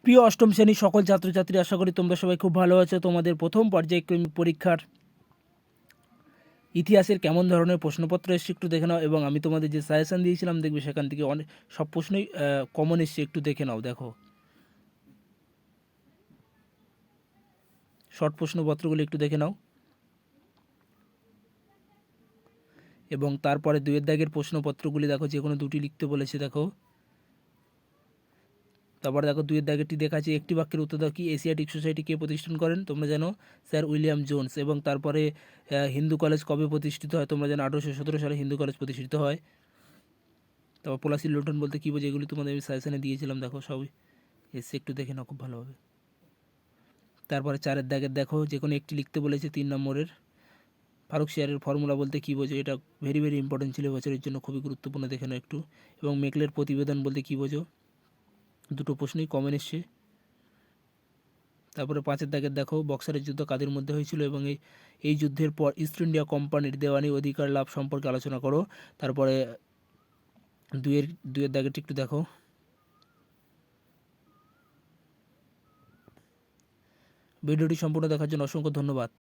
প্রিয় অষ্টম শ্রেণীর সকল ছাত্রছাত্রী, আশা করি তোমরা সবাই খুব ভালো আছো। তোমাদের প্রথম পর্যায়ক্রমিক পরীক্ষার ইতিহাসের কেমন ধরনের প্রশ্নপত্র এসছে একটু দেখে নাও, এবং আমি তোমাদের যে সাজেশান দিয়েছিলাম দেখবে সেখান থেকে অনেক সব প্রশ্নই কমন এসছে, একটু দেখে নাও। দেখো শর্ট প্রশ্নপত্রগুলো একটু দেখে নাও, এবং তারপরে দুয়ের দাগের প্রশ্নপত্রগুলি দেখো, যে কোনো দুটি লিখতে বলেছে। দেখো তারপরে দেখো দুইয়ের দাগেরটি দেখাচ্ছে, একটি বাক্যের উত্তর দাও কি এশিয়াটিক সোসাইটি কে প্রতিষ্ঠান করেন? তোমরা জানো স্যার উইলিয়াম জোন্স। এবং তারপরে হিন্দু কলেজ কবে প্রতিষ্ঠিত হয়? তোমরা জানো 1817 সালে হিন্দু কলেজ প্রতিষ্ঠিত হয়। তারপর পলাশী লুণ্ঠন বলতে কী বোঝে? এগুলি তোমাদের আমি সাজেশনে দিয়েছিলাম, দেখো সবই এসে একটু দেখে নাও খুব ভালোভাবে। তারপরে চারের দাগের দেখো, যে কোনো একটি লিখতে বলেছে 3 নম্বরের। ফারুক শেয়ারের ফর্মুলা বলতে কী বোঝো? এটা ভেরি ভেরি ইম্পর্টেন্ট ছিল বছরের জন্য, খুবই গুরুত্বপূর্ণ, দেখে নাও একটু। এবং মেকলের প্রতিবেদন বলতে কী বোঝো? দুটো প্রশ্নই কমন এসছে। তারপরে 5-এর দাগের দেখো, বক্সারের যুদ্ধ কাদের মধ্যে হয়েছিল এবং এই যুদ্ধের পর ইস্ট ইন্ডিয়া কোম্পানির দেওয়ানি অধিকার লাভ সম্পর্কে আলোচনা করো। তারপরে দুইয়ের দাগেরটি একটু দেখো। ভিডিওটি সম্পূর্ণ দেখার জন্য অসংখ্য ধন্যবাদ।